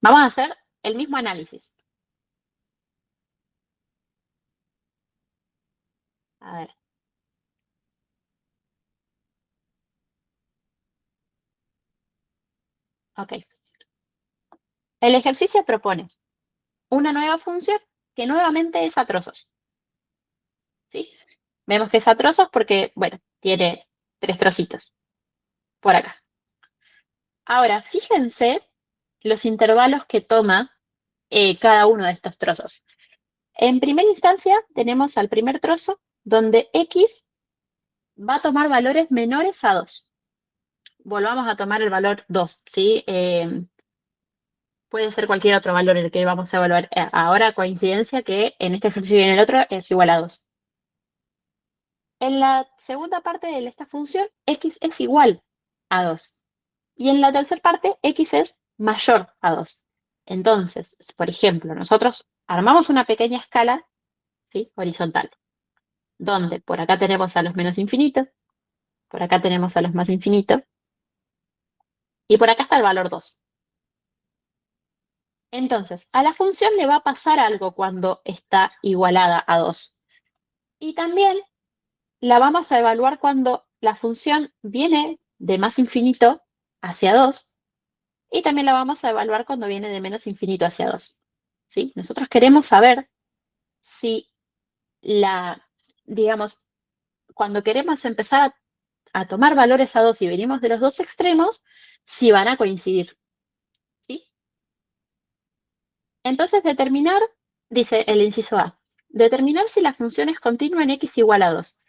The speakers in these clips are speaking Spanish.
Vamos a hacer el mismo análisis. A ver. Ok. El ejercicio propone una nueva función que nuevamente es a trozos. ¿Sí? Vemos que es a trozos porque, bueno, tiene 3 trocitos por acá. Ahora, fíjense los intervalos que toma cada uno de estos trozos. En primera instancia, tenemos al primer trozo donde x va a tomar valores menores a 2. Volvamos a tomar el valor 2, ¿sí? Puede ser cualquier otro valor el que vamos a evaluar. Ahora, coincidencia que en este ejercicio y en el otro es igual a 2. En la segunda parte de esta función, x es igual a 2. Y en la tercera parte, x es mayor a 2. Entonces, por ejemplo, nosotros armamos una pequeña escala, ¿sí?, horizontal, donde por acá tenemos a los menos infinitos, por acá tenemos a los más infinitos, y por acá está el valor 2. Entonces, a la función le va a pasar algo cuando está igualada a 2. Y también la vamos a evaluar cuando la función viene de más infinito hacia 2. Y también la vamos a evaluar cuando viene de menos infinito hacia 2. ¿Sí? Nosotros queremos saber si digamos, cuando queremos empezar a tomar valores a 2 y venimos de los dos extremos, si van a coincidir. ¿Sí? Entonces, determinar, dice el inciso A, determinar si la función es continua en x igual a 2.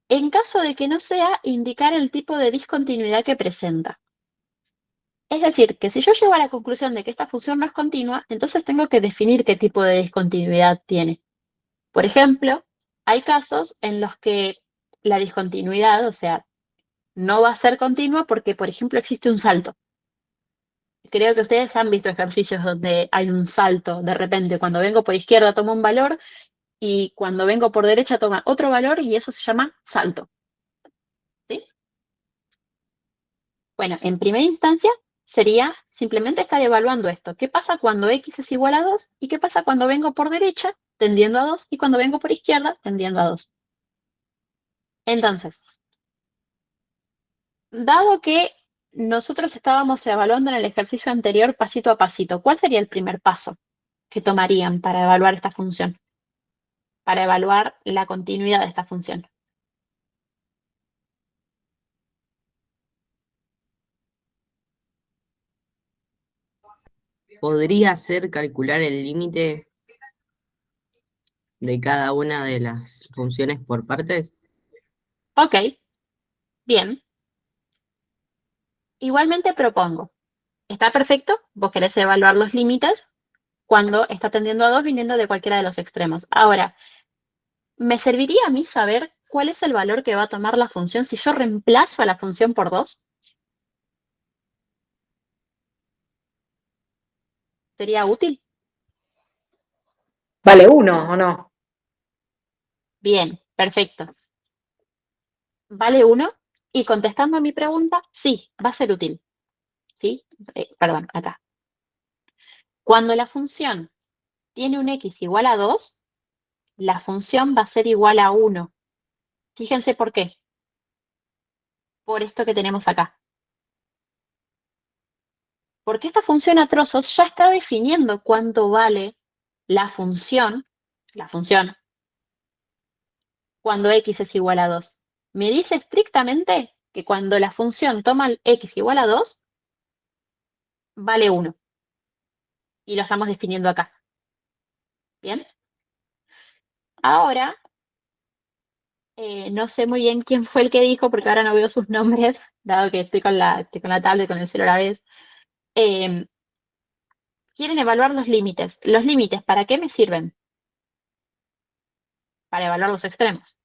En caso de que no sea, indicar el tipo de discontinuidad que presenta. Es decir, que si yo llego a la conclusión de que esta función no es continua, entonces tengo que definir qué tipo de discontinuidad tiene. Por ejemplo, hay casos en los que la discontinuidad, o sea, no va a ser continua porque, por ejemplo, existe un salto. Creo que ustedes han visto ejercicios donde hay un salto de repente. Cuando vengo por izquierda toma un valor y cuando vengo por derecha toma otro valor y eso se llama salto. ¿Sí? Bueno, en primera instancia sería simplemente estar evaluando esto. ¿Qué pasa cuando x es igual a 2? ¿Y qué pasa cuando vengo por derecha tendiendo a 2 y cuando vengo por izquierda tendiendo a 2? Entonces, dado que nosotros estábamos evaluando en el ejercicio anterior pasito a pasito, ¿cuál sería el primer paso que tomarían para evaluar esta función? Para evaluar la continuidad de esta función. ¿Podría ser calcular el límite de cada una de las funciones por partes? Ok, bien. Igualmente propongo, está perfecto, vos querés evaluar los límites cuando está tendiendo a 2 viniendo de cualquiera de los extremos. Ahora, ¿me serviría a mí saber cuál es el valor que va a tomar la función si yo reemplazo a la función por 2? ¿Sería útil? ¿Vale uno o no? Bien, perfecto. ¿Vale 1? Y contestando a mi pregunta, sí, va a ser útil. ¿Sí? Perdón, acá. Cuando la función tiene un x igual a 2, la función va a ser igual a 1. Fíjense por qué. Por esto que tenemos acá. Porque esta función a trozos ya está definiendo cuánto vale la función, cuando x es igual a 2. Me dice estrictamente que cuando la función toma el x igual a 2, vale 1. Y lo estamos definiendo acá. ¿Bien? Ahora, no sé muy bien quién fue el que dijo, porque ahora no veo sus nombres, dado que estoy con la tablet, con el celular a la vez. Eh, quieren evaluar los límites. ¿Los límites para qué me sirven? Para evaluar los extremos,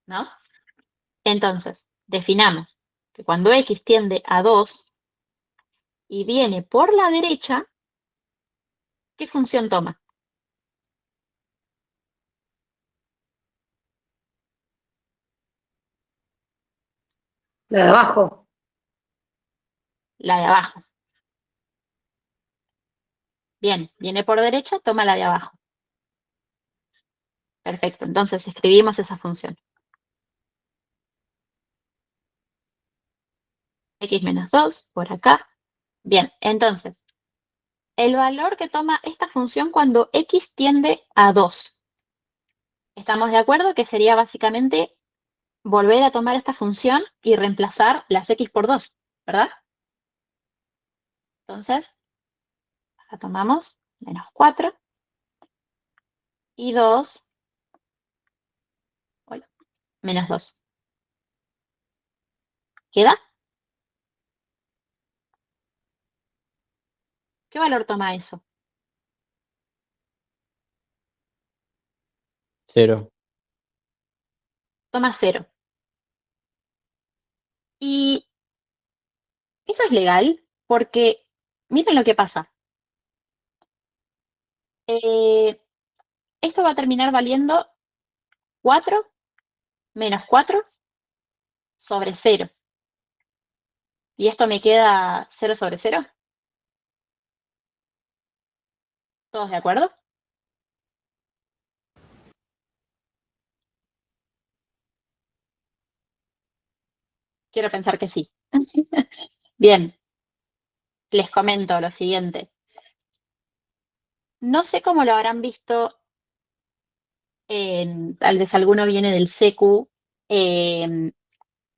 ¿no? Entonces, definamos que cuando x tiende a 2 y viene por la derecha, ¿qué función toma? La de abajo. La de abajo. Bien, viene por derecha, toma la de abajo. Perfecto, entonces escribimos esa función. X menos 2 por acá. Bien, entonces, el valor que toma esta función cuando X tiende a 2. Estamos de acuerdo que sería básicamente volver a tomar esta función y reemplazar las X por 2, ¿verdad? Entonces, la tomamos, menos 4 y 2, menos 2. ¿Queda? ¿Qué valor toma eso? 0. Toma 0. Y eso es legal porque miren lo que pasa. Esto va a terminar valiendo 4 menos 4 sobre 0. ¿Y esto me queda 0 sobre 0? ¿Todos de acuerdo? Quiero pensar que sí. Bien, les comento lo siguiente. No sé cómo lo habrán visto, tal vez alguno viene del SECU,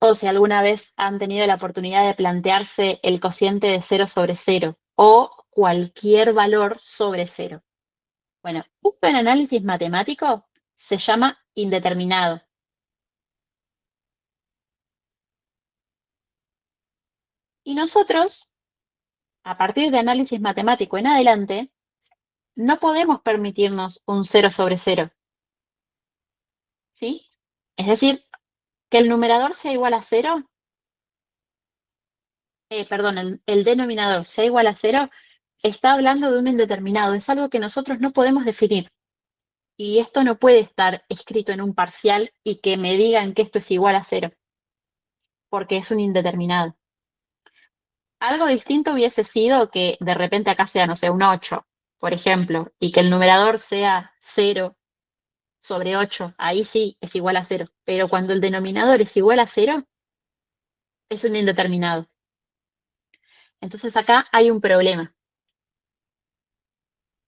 o si alguna vez han tenido la oportunidad de plantearse el cociente de 0 sobre 0 o cualquier valor sobre 0. Bueno, esto en análisis matemático se llama indeterminado. Y nosotros, a partir de análisis matemático en adelante, no podemos permitirnos un 0 sobre 0. ¿Sí? Es decir, que el numerador sea igual a 0, perdón, el denominador sea igual a 0, está hablando de un indeterminado, es algo que nosotros no podemos definir. Y esto no puede estar escrito en un parcial y que me digan que esto es igual a 0, porque es un indeterminado. Algo distinto hubiese sido que de repente acá sea, no sé, un 8, por ejemplo, y que el numerador sea 0 sobre 8, ahí sí es igual a 0. Pero cuando el denominador es igual a 0, es un indeterminado. Entonces acá hay un problema.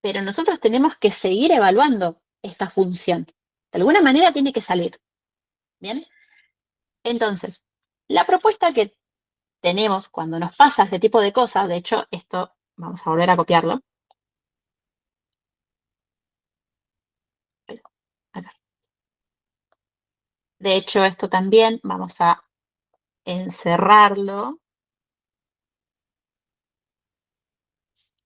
Pero nosotros tenemos que seguir evaluando esta función. De alguna manera tiene que salir. ¿Bien? Entonces, la propuesta que tenemos cuando nos pasa este tipo de cosas, de hecho, esto vamos a volver a copiarlo. Acá. De hecho, esto también vamos a encerrarlo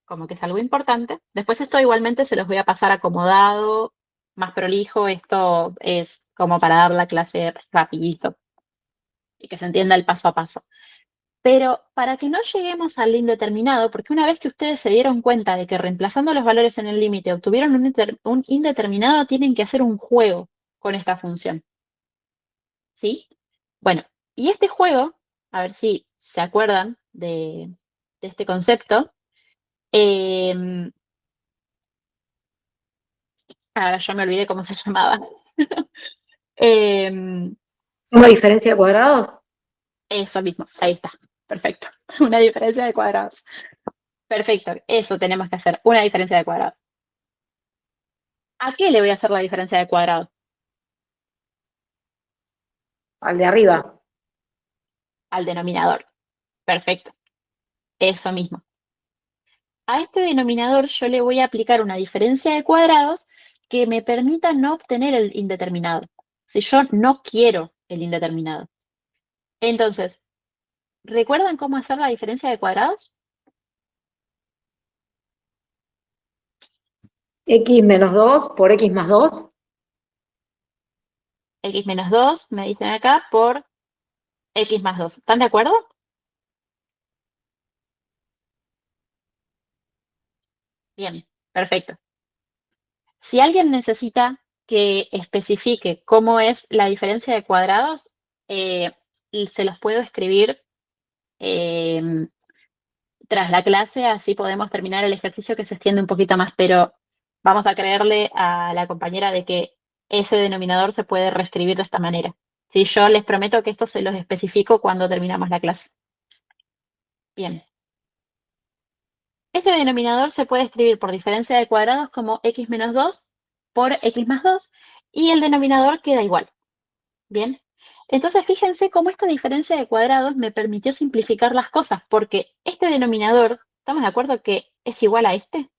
como que es algo importante. Después esto igualmente se los voy a pasar acomodado, más prolijo. Esto es como para dar la clase rapidito y que se entienda el paso a paso. Pero para que no lleguemos al indeterminado, porque una vez que ustedes se dieron cuenta de que reemplazando los valores en el límite obtuvieron un indeterminado, tienen que hacer un juego con esta función. ¿Sí? Bueno, y este juego, a ver si se acuerdan de este concepto. Ahora yo me olvidé cómo se llamaba. ¿Una diferencia de cuadrados? Eso mismo, ahí está. Perfecto. Una diferencia de cuadrados. Perfecto, eso tenemos que hacer, una diferencia de cuadrados. ¿A qué le voy a hacer la diferencia de cuadrados? Al de arriba. Al denominador. Perfecto. Eso mismo. A este denominador yo le voy a aplicar una diferencia de cuadrados que me permita no obtener el indeterminado. Si yo no quiero el indeterminado. Entonces, ¿recuerdan cómo hacer la diferencia de cuadrados? X menos 2 por X más 2. X menos 2, me dicen acá, por X más 2. ¿Están de acuerdo? Bien, perfecto. Si alguien necesita que especifique cómo es la diferencia de cuadrados, se los puedo escribir. tras la clase, así podemos terminar el ejercicio que se extiende un poquito más, pero vamos a creerle a la compañera de que ese denominador se puede reescribir de esta manera. ¿Sí? Yo les prometo que esto se los especifico cuando terminamos la clase. Bien. Ese denominador se puede escribir por diferencia de cuadrados como x menos 2 por x más 2 y el denominador queda igual. Bien. Entonces fíjense cómo esta diferencia de cuadrados me permitió simplificar las cosas, porque este denominador, ¿estamos de acuerdo que es igual a este?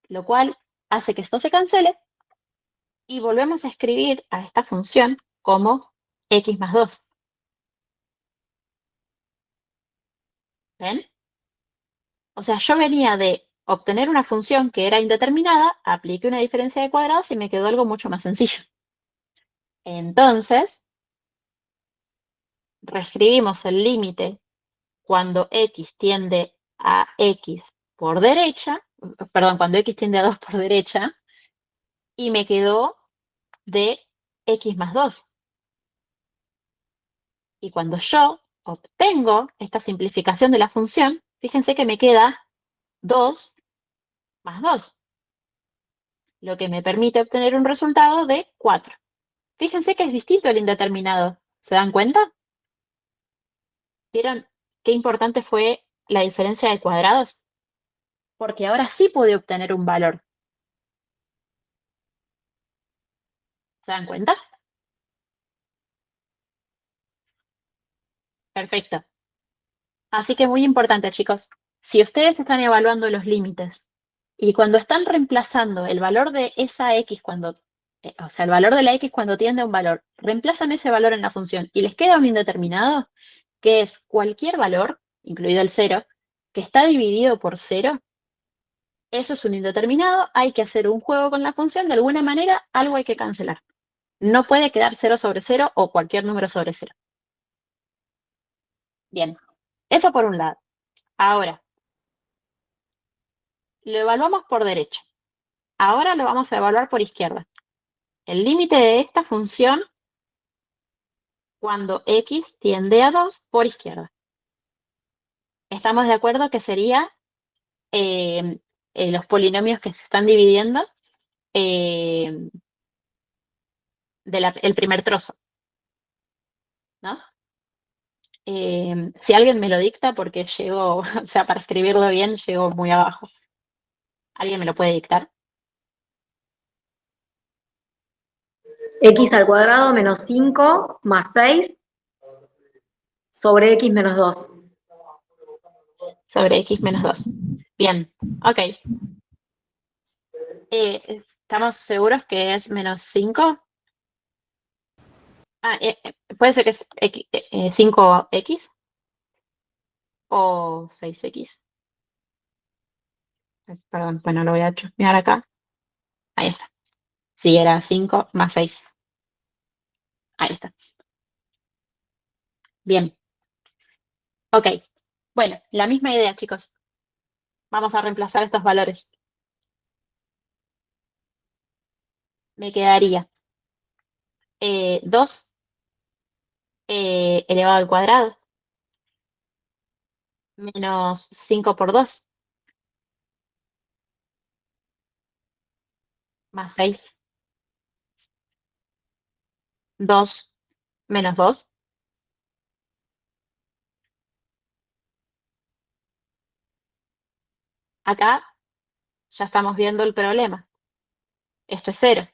Lo cual hace que esto se cancele y volvemos a escribir a esta función como x más 2. ¿Ven? O sea, yo venía de obtener una función que era indeterminada, apliqué una diferencia de cuadrados y me quedó algo mucho más sencillo. Entonces, reescribimos el límite cuando x tiende a x por derecha, perdón, cuando x tiende a 2 por derecha, y me quedó de x más 2. Y cuando yo obtengo esta simplificación de la función, fíjense que me queda 2 más 2, lo que me permite obtener un resultado de 4. Fíjense que es distinto el indeterminado. ¿Se dan cuenta? ¿Vieron qué importante fue la diferencia de cuadrados? Porque ahora sí pude obtener un valor. ¿Se dan cuenta? Perfecto. Así que muy importante, chicos. Si ustedes están evaluando los límites y cuando están reemplazando el valor de esa x cuando, o sea, el valor de la x cuando tiende a un valor, reemplazan ese valor en la función y les queda un indeterminado, que es cualquier valor, incluido el 0, que está dividido por 0, eso es un indeterminado, hay que hacer un juego con la función, de alguna manera algo hay que cancelar. No puede quedar 0 sobre 0 o cualquier número sobre 0. Bien, eso por un lado. Ahora, lo evaluamos por derecha. Ahora lo vamos a evaluar por izquierda. El límite de esta función cuando x tiende a 2 por izquierda. ¿Estamos de acuerdo que sería los polinomios que se están dividiendo eh, el primer trozo? ¿No? Si alguien me lo dicta, porque llego, o sea, para escribirlo bien, llego muy abajo. ¿Alguien me lo puede dictar? X al cuadrado menos 5 más 6 sobre X menos 2. Sobre x menos 2. Bien, ok. ¿Estamos seguros que es menos 5? Ah, puede ser que es 5x o 6x. Perdón, bueno, lo voy a chusmear acá. Ahí está. Sí, era 5 más 6. Ahí está. Bien. Ok. Bueno, la misma idea, chicos. Vamos a reemplazar estos valores. Me quedaría 2 elevado al cuadrado menos 5 por 2 más 6. 2 menos 2. Acá ya estamos viendo el problema. Esto es 0.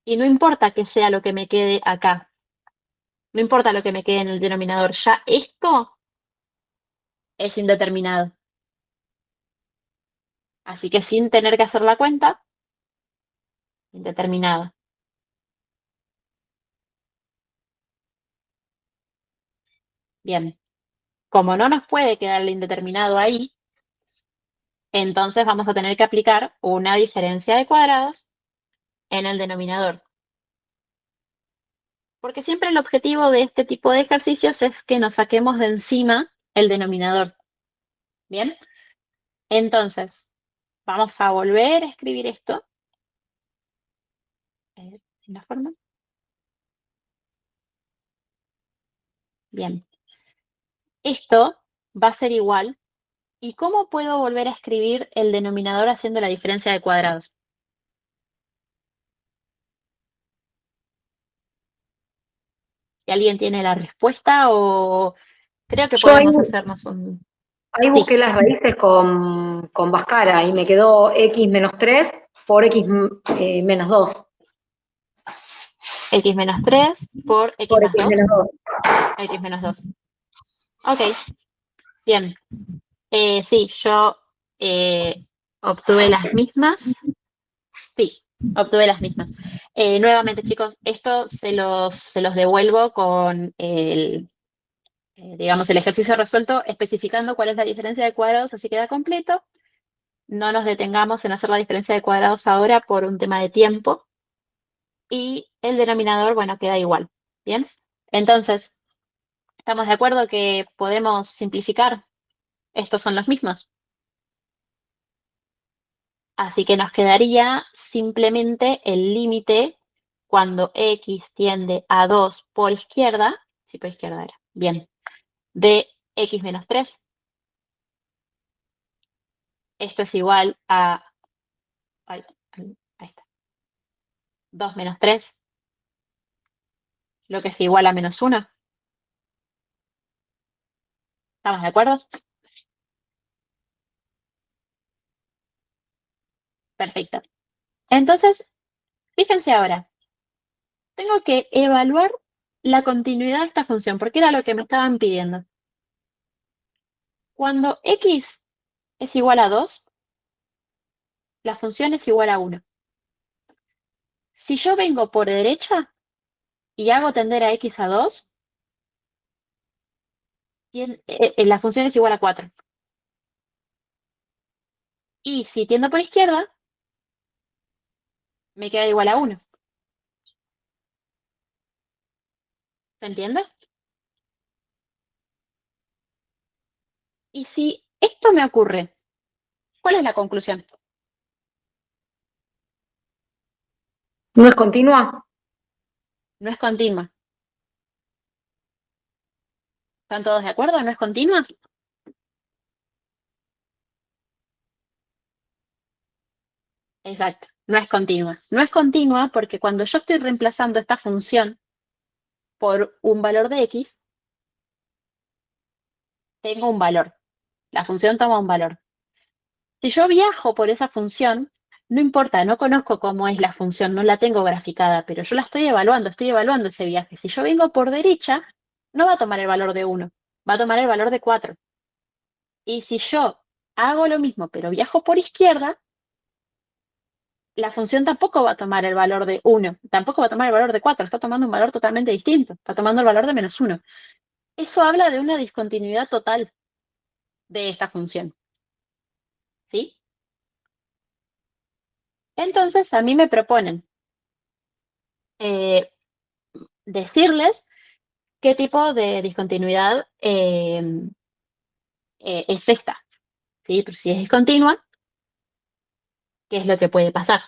Y no importa que sea lo que me quede acá. No importa lo que me quede en el denominador. Ya esto es indeterminado. Así que sin tener que hacer la cuenta, indeterminado. Bien. Como no nos puede quedar el indeterminado ahí, entonces vamos a tener que aplicar una diferencia de cuadrados en el denominador. Porque siempre el objetivo de este tipo de ejercicios es que nos saquemos de encima el denominador. ¿Bien? Entonces, vamos a volver a escribir esto. ¿Sin la forma? Bien. Esto va a ser igual. ¿Y cómo puedo volver a escribir el denominador haciendo la diferencia de cuadrados? Si alguien tiene la respuesta o creo que Yo ahí, podemos hacernos un... ahí Sí, busqué las raíces con Bhaskara y me quedó x menos 3 por x menos 2. x menos 3 por x Por más x menos 2, 2. x menos 2. Ok, bien. Sí, yo obtuve las mismas. Sí, obtuve las mismas. Nuevamente, chicos, esto se los devuelvo con digamos, el ejercicio resuelto especificando cuál es la diferencia de cuadrados, así queda completo. No nos detengamos en hacer la diferencia de cuadrados ahora por un tema de tiempo. Y el denominador, bueno, queda igual. ¿Bien? Entonces, ¿estamos de acuerdo que podemos simplificar? Estos son los mismos. Así que nos quedaría simplemente el límite cuando x tiende a 2 por izquierda, sí, por izquierda era, bien, de x menos 3. Esto es igual a, ay, ahí está, 2 menos 3, lo que es igual a menos 1. ¿Estamos de acuerdo? Perfecto. Entonces, fíjense ahora, tengo que evaluar la continuidad de esta función, porque era lo que me estaban pidiendo. Cuando x es igual a 2, la función es igual a 1. Si yo vengo por derecha y hago tender a x a 2, la función es igual a 4. Y si tiendo por izquierda, me queda igual a 1. ¿Se entiende? Y si esto me ocurre, ¿cuál es la conclusión? ¿No es continua? No es continua. ¿Están todos de acuerdo? ¿No es continua? Exacto, no es continua. No es continua porque cuando yo estoy reemplazando esta función por un valor de x, tengo un valor. La función toma un valor. Si yo viajo por esa función, no importa, no conozco cómo es la función, no la tengo graficada, pero yo la estoy evaluando ese viaje. Si yo vengo por derecha, no va a tomar el valor de 1, va a tomar el valor de 4. Y si yo hago lo mismo, pero viajo por izquierda, la función tampoco va a tomar el valor de 1, tampoco va a tomar el valor de 4, está tomando un valor totalmente distinto, está tomando el valor de menos 1. Eso habla de una discontinuidad total de esta función. ¿Sí? Entonces, a mí me proponen eh, decirles qué tipo de discontinuidad es esta. ¿Sí? Pero si es discontinua, ¿qué es lo que puede pasar?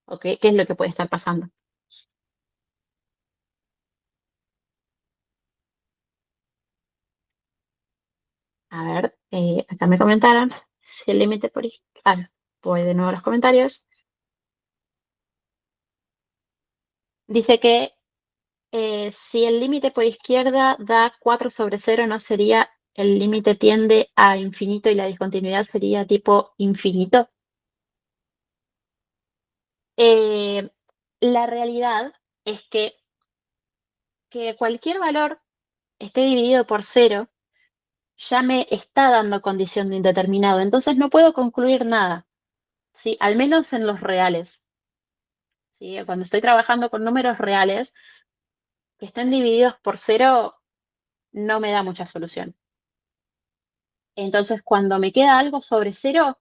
¿O qué es lo que puede estar pasando? A ver, acá me comentaron si el límite por... voy de nuevo a los comentarios. Dice que si el límite por izquierda da 4 sobre 0, ¿no sería el límite tiende a infinito y la discontinuidad sería tipo infinito? Eh, la realidad es que cualquier valor esté dividido por 0 ya me está dando condición de indeterminado, entonces no puedo concluir nada, ¿sí? Al menos en los reales, ¿sí? Cuando estoy trabajando con números reales que estén divididos por 0, no me da mucha solución. Entonces, cuando me queda algo sobre 0,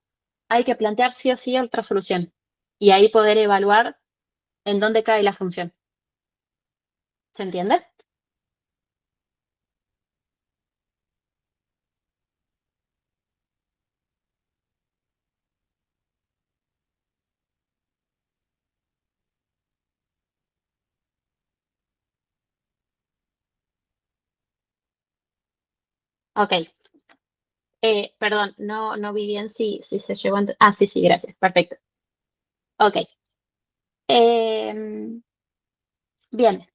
hay que plantear sí o sí otra solución y ahí poder evaluar en dónde cae la función. ¿Se entiende? Ok. Perdón, no vi bien si se llevó. Sí, gracias. Perfecto. Ok. Bien,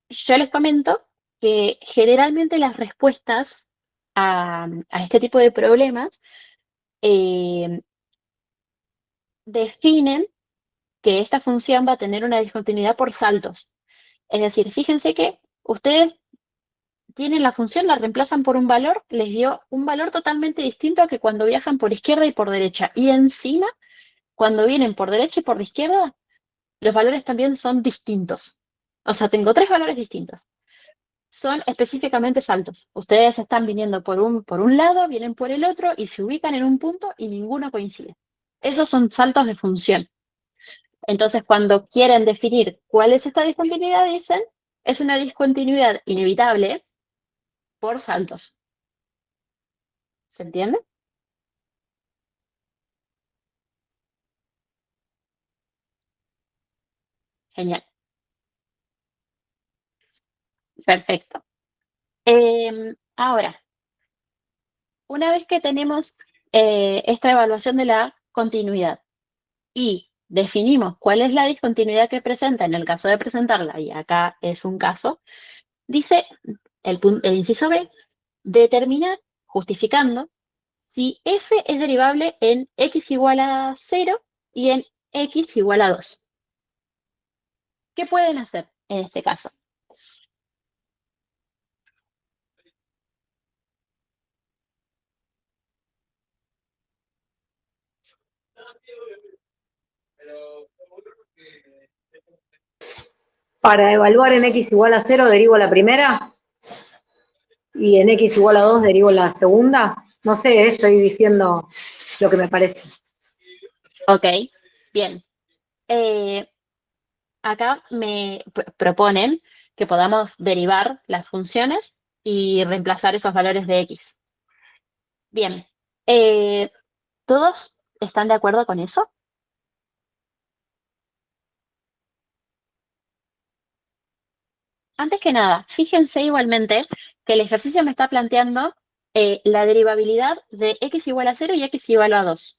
yo les comento que generalmente las respuestas a este tipo de problemas eh, definen que esta función va a tener una discontinuidad por saltos. Es decir, fíjense que ustedes tienen la función, la reemplazan por un valor, les dio un valor totalmente distinto a que cuando viajan por izquierda y por derecha. Y encima, cuando vienen por derecha y por izquierda, los valores también son distintos. O sea, tengo tres valores distintos. Son específicamente saltos. Ustedes están viniendo por un lado, vienen por el otro y se ubican en un punto y ninguno coincide. Esos son saltos de función. Entonces, cuando quieren definir cuál es esta discontinuidad, dicen, es una discontinuidad inevitable por saltos. ¿Se entiende? Genial. Perfecto. Ahora, una vez que tenemos esta evaluación de la continuidad y definimos cuál es la discontinuidad que presenta en el caso de presentarla, y acá es un caso, dice el inciso B, determinar, justificando, si f es derivable en x igual a 0 y en x igual a 2. ¿Qué pueden hacer en este caso? Para evaluar en x igual a 0 derivo la primera y en x igual a 2 derivo la segunda. No sé, estoy diciendo lo que me parece. Ok, bien. Acá me proponen que podamos derivar las funciones y reemplazar esos valores de x. Bien, ¿todos están de acuerdo con eso? Antes que nada, fíjense igualmente que el ejercicio me está planteando la derivabilidad de x igual a 0 y x igual a 2.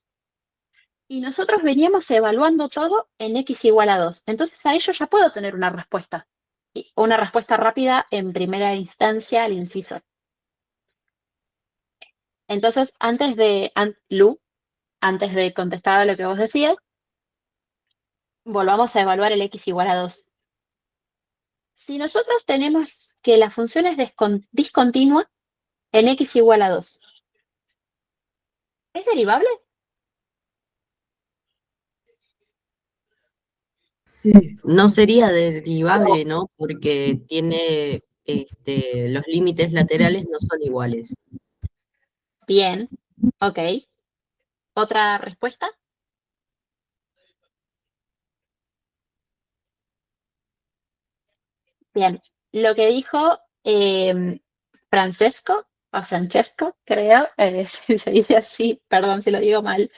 Y nosotros veníamos evaluando todo en x igual a 2. Entonces a ello ya puedo tener una respuesta. Y una respuesta rápida en primera instancia al inciso. Entonces, Lu, antes de contestar a lo que vos decías, volvamos a evaluar el x igual a 2. Si nosotros tenemos que la función es discontinua en x igual a 2, ¿es derivable? Sí. No sería derivable, ¿no? Porque tiene, los límites laterales no son iguales. Bien, ok. ¿Otra respuesta? Bien. Lo que dijo Francesco, creo, se dice así, perdón si lo digo mal,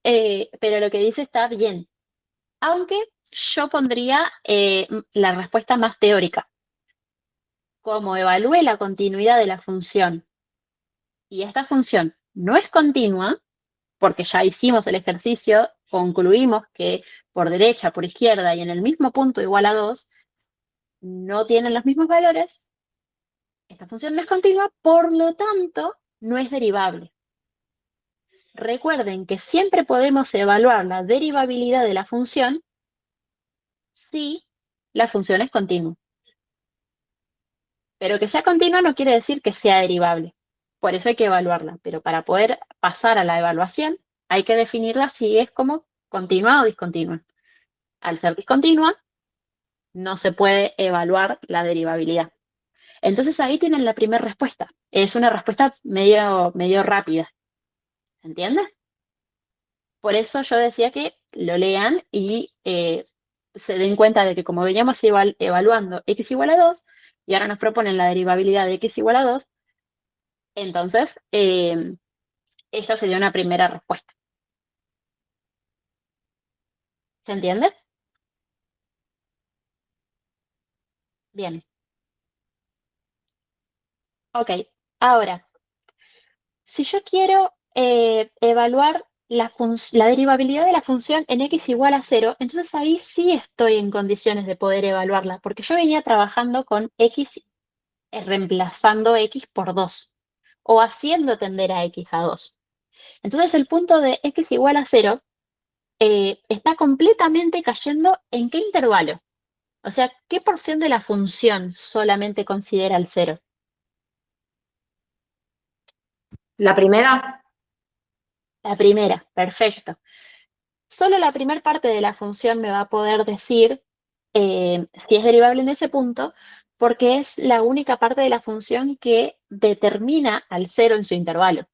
pero lo que dice está bien. Aunque yo pondría la respuesta más teórica. Como evalúe la continuidad de la función y esta función no es continua, porque ya hicimos el ejercicio, concluimos que por derecha, por izquierda y en el mismo punto igual a 2, no tienen los mismos valores, esta función no es continua, por lo tanto, no es derivable. Recuerden que siempre podemos evaluar la derivabilidad de la función si la función es continua. Pero que sea continua no quiere decir que sea derivable. Por eso hay que evaluarla. Pero para poder pasar a la evaluación, hay que definirla si es como continua o discontinua. Al ser discontinua, no se puede evaluar la derivabilidad. Entonces ahí tienen la primera respuesta. Es una respuesta medio rápida. ¿Entiendes? Por eso yo decía que lo lean y se den cuenta de que como veníamos evaluando x igual a 2 y ahora nos proponen la derivabilidad de x igual a 2, entonces esta sería una primera respuesta. ¿Se entiende? Bien. Ok. Ahora, si yo quiero evaluar la derivabilidad de la función en x igual a 0, entonces ahí sí estoy en condiciones de poder evaluarla, porque yo venía trabajando con x reemplazando x por 2 o haciendo tender a x a 2. Entonces el punto de x igual a 0 está completamente cayendo ¿en qué intervalo? O sea, ¿qué porción de la función solamente considera el 0? La primera, La primera, perfecto. Solo la primera parte de la función me va a poder decir si es derivable en ese punto, porque es la única parte de la función que determina al 0 en su intervalo.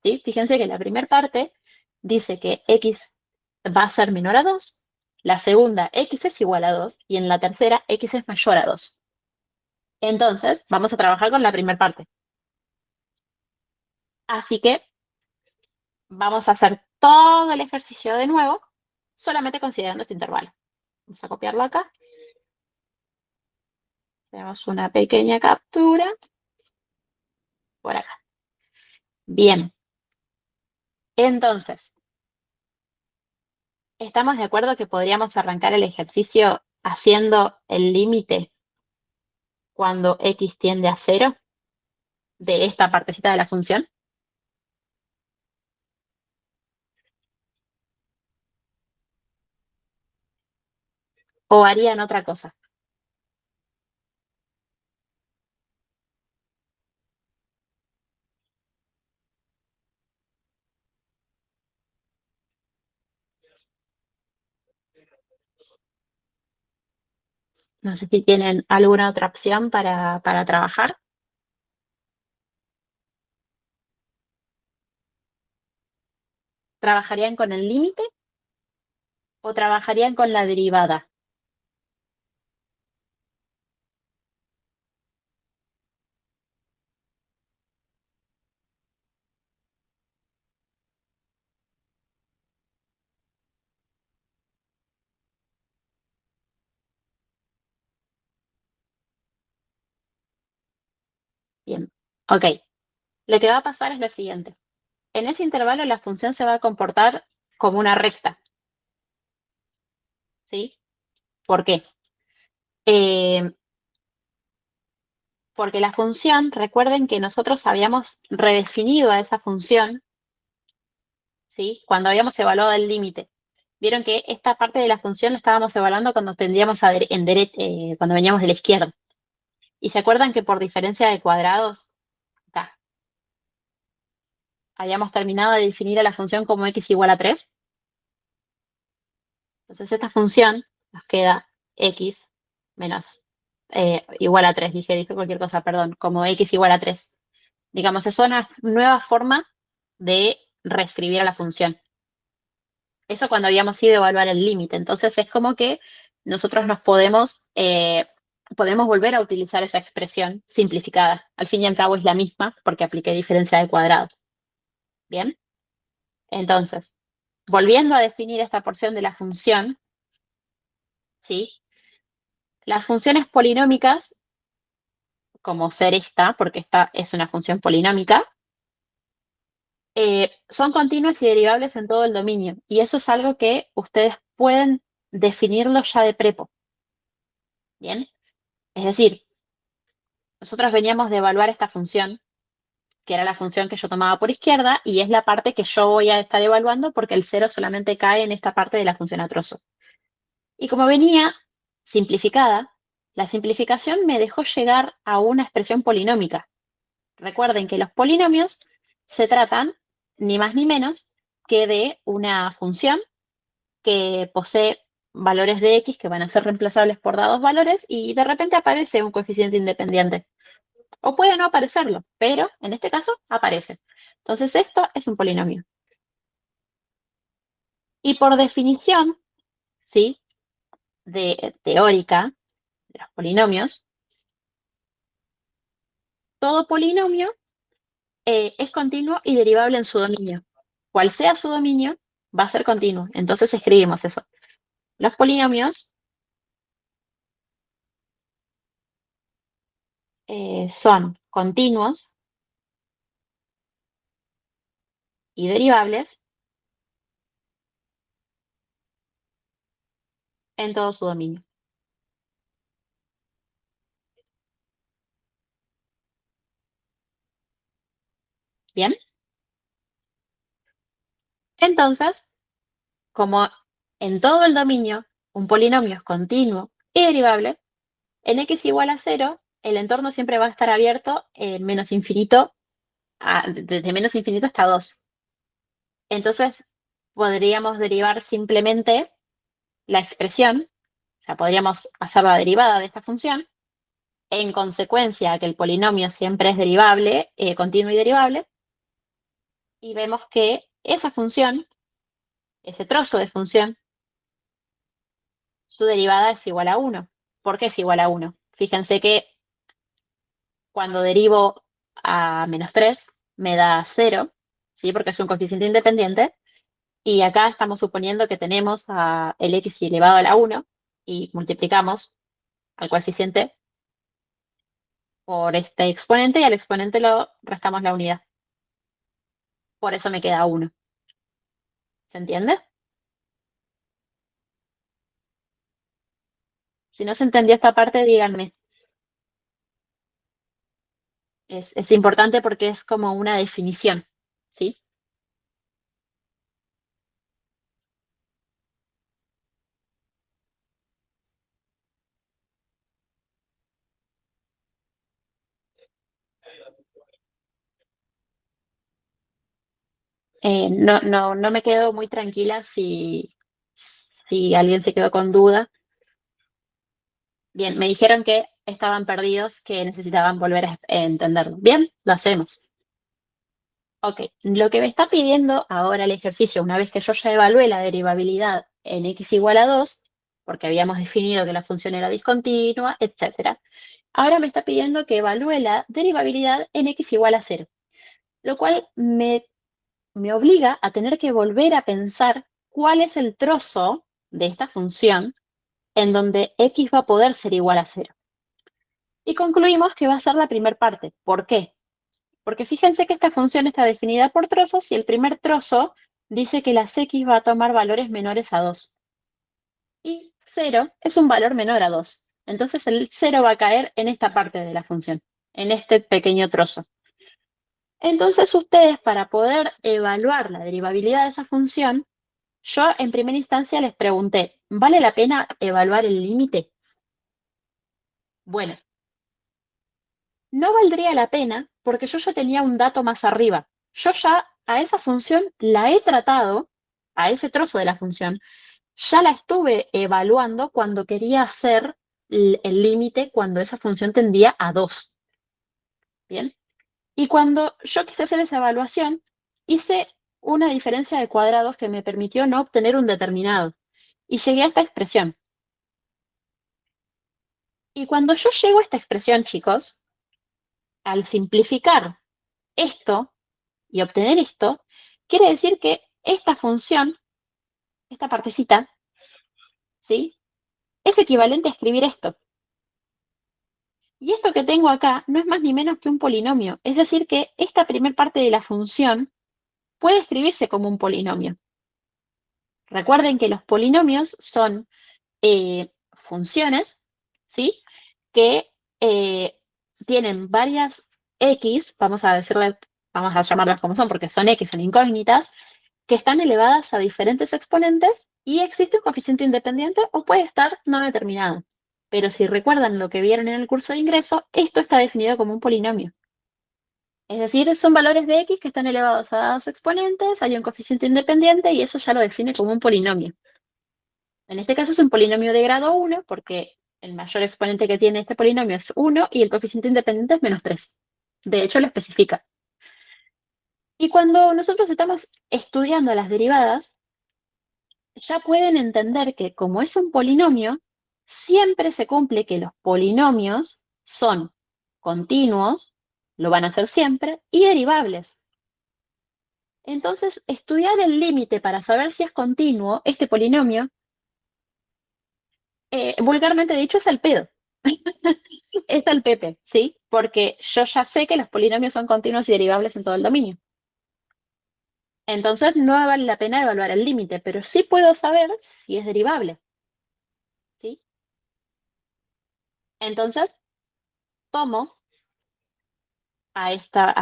¿Sí? Fíjense que la primera parte dice que x va a ser menor a 2, la segunda x es igual a 2 y en la tercera x es mayor a 2. Entonces, vamos a trabajar con la primera parte. Así que vamos a hacer todo el ejercicio de nuevo, solamente considerando este intervalo. Vamos a copiarlo acá. Hacemos una pequeña captura por acá. Bien. Entonces, ¿estamos de acuerdo que podríamos arrancar el ejercicio haciendo el límite cuando x tiende a 0 de esta partecita de la función? ¿O harían otra cosa? No sé si tienen alguna otra opción para trabajar. ¿Trabajarían con el límite o trabajarían con la derivada? Bien, ok. Lo que va a pasar es lo siguiente. En ese intervalo la función se va a comportar como una recta. ¿Sí? ¿Por qué? Porque la función, recuerden que nosotros habíamos redefinido a esa función, ¿sí? Cuando habíamos evaluado el límite. Vieron que esta parte de la función la estábamos evaluando cuando tendríamos cuando veníamos de la izquierda. Y se acuerdan que por diferencia de cuadrados, acá, habíamos terminado de definir a la función como x igual a 3. Entonces esta función nos queda x menos igual a 3. Dije cualquier cosa, perdón, como x igual a 3. Digamos, es una nueva forma de reescribir a la función. Eso cuando habíamos ido a evaluar el límite. Entonces es como que nosotros podemos volver a utilizar esa expresión simplificada. Al fin y al cabo es la misma porque apliqué diferencia de cuadrado. ¿Bien? Entonces, volviendo a definir esta porción de la función, ¿sí? Las funciones polinómicas, como ser esta, porque esta es una función polinómica, son continuas y derivables en todo el dominio. Y eso es algo que ustedes pueden definirlo ya de prepo. ¿Bien? Es decir, nosotros veníamos de evaluar esta función, que era la función que yo tomaba por izquierda, y es la parte que yo voy a estar evaluando porque el 0 solamente cae en esta parte de la función a trozo. Y como venía simplificada, la simplificación me dejó llegar a una expresión polinómica. Recuerden que los polinomios se tratan ni más ni menos que de una función que posee valores de x que van a ser reemplazables por dados valores y de repente aparece un coeficiente independiente. O puede no aparecerlo, pero en este caso aparece. Entonces esto es un polinomio. Y por definición, ¿sí? Teórica de los polinomios, todo polinomio es continuo y derivable en su dominio. Cual sea su dominio, va a ser continuo. Entonces escribimos eso. Los polinomios son continuos y derivables en todo su dominio. ¿Bien? Entonces, como en todo el dominio un polinomio es continuo y derivable, en x igual a 0, el entorno siempre va a estar abierto menos infinito, desde menos infinito hasta 2. Entonces, podríamos derivar simplemente la expresión, o sea, podríamos hacer la derivada de esta función, en consecuencia a que el polinomio siempre es derivable, continuo y derivable, y vemos que esa función, ese trozo de función, su derivada es igual a 1. ¿Por qué es igual a 1? Fíjense que cuando derivo a menos 3 me da 0, ¿sí? Porque es un coeficiente independiente. Y acá estamos suponiendo que tenemos el x elevado a la 1 y multiplicamos al coeficiente por este exponente y al exponente lo restamos la unidad. Por eso me queda 1. ¿Se entiende? Si no se entendió esta parte, díganme. Es importante porque es como una definición, ¿sí? No me quedo muy tranquila si alguien se quedó con duda. Bien, me dijeron que estaban perdidos, que necesitaban volver a entenderlo. Bien, lo hacemos. Ok, lo que me está pidiendo ahora el ejercicio, una vez que yo ya evalué la derivabilidad en x igual a 2, porque habíamos definido que la función era discontinua, etc. Ahora me está pidiendo que evalúe la derivabilidad en x igual a 0, lo cual me obliga a tener que volver a pensar cuál es el trozo de esta función en donde x va a poder ser igual a 0. Y concluimos que va a ser la primera parte. ¿Por qué? Porque fíjense que esta función está definida por trozos y el primer trozo dice que las x va a tomar valores menores a 2. Y 0 es un valor menor a 2. Entonces el 0 va a caer en esta parte de la función, en este pequeño trozo. Entonces ustedes, para poder evaluar la derivabilidad de esa función, yo en primera instancia les pregunté, ¿vale la pena evaluar el límite? Bueno, no valdría la pena porque yo ya tenía un dato más arriba. Yo ya a esa función la he tratado, a ese trozo de la función, ya la estuve evaluando cuando quería hacer el límite cuando esa función tendía a 2. ¿Bien? Y cuando yo quise hacer esa evaluación, hice una diferencia de cuadrados que me permitió no obtener un determinado. Y llegué a esta expresión. Y cuando yo llego a esta expresión, chicos, al simplificar esto y obtener esto, quiere decir que esta función, esta partecita, ¿sí? Es equivalente a escribir esto. Y esto que tengo acá no es más ni menos que un polinomio. Es decir, que esta primer parte de la función puede escribirse como un polinomio. Recuerden que los polinomios son funciones, ¿sí? Que tienen varias x, vamos a llamarlas como son, porque son x, son incógnitas, que están elevadas a diferentes exponentes y existe un coeficiente independiente o puede estar no determinado. Pero si recuerdan lo que vieron en el curso de ingreso, esto está definido como un polinomio. Es decir, son valores de x que están elevados a dos exponentes, hay un coeficiente independiente y eso ya lo define como un polinomio. En este caso es un polinomio de grado 1 porque el mayor exponente que tiene este polinomio es 1 y el coeficiente independiente es menos 3. De hecho, lo especifica. Y cuando nosotros estamos estudiando las derivadas, ya pueden entender que como es un polinomio, siempre se cumple que los polinomios son continuos, lo van a ser siempre, y derivables. Entonces, estudiar el límite para saber si es continuo este polinomio, vulgarmente dicho, es al pedo. Es al pepe, ¿sí? Porque yo ya sé que los polinomios son continuos y derivables en todo el dominio. Entonces no vale la pena evaluar el límite, pero sí puedo saber si es derivable, ¿sí? Entonces tomo a esta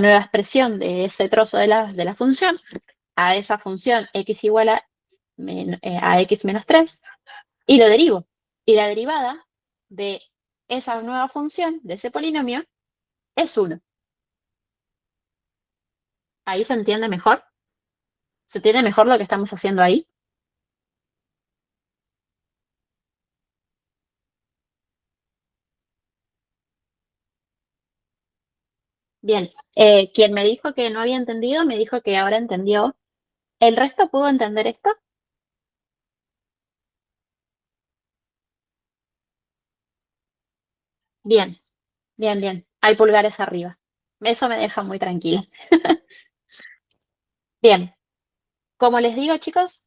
nueva expresión de ese trozo de la función, a esa función x igual a x menos 3, y lo derivo. Y la derivada de esa nueva función, de ese polinomio, es 1. ¿Ahí se entiende mejor? ¿Se entiende mejor lo que estamos haciendo ahí? Bien, quien me dijo que no había entendido, me dijo que ahora entendió. ¿El resto pudo entender esto? Bien, bien, bien. Hay pulgares arriba. Eso me deja muy tranquila. Bien, como les digo, chicos,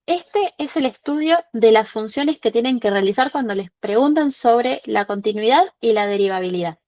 este es el estudio de las funciones que tienen que realizar cuando les preguntan sobre la continuidad y la derivabilidad.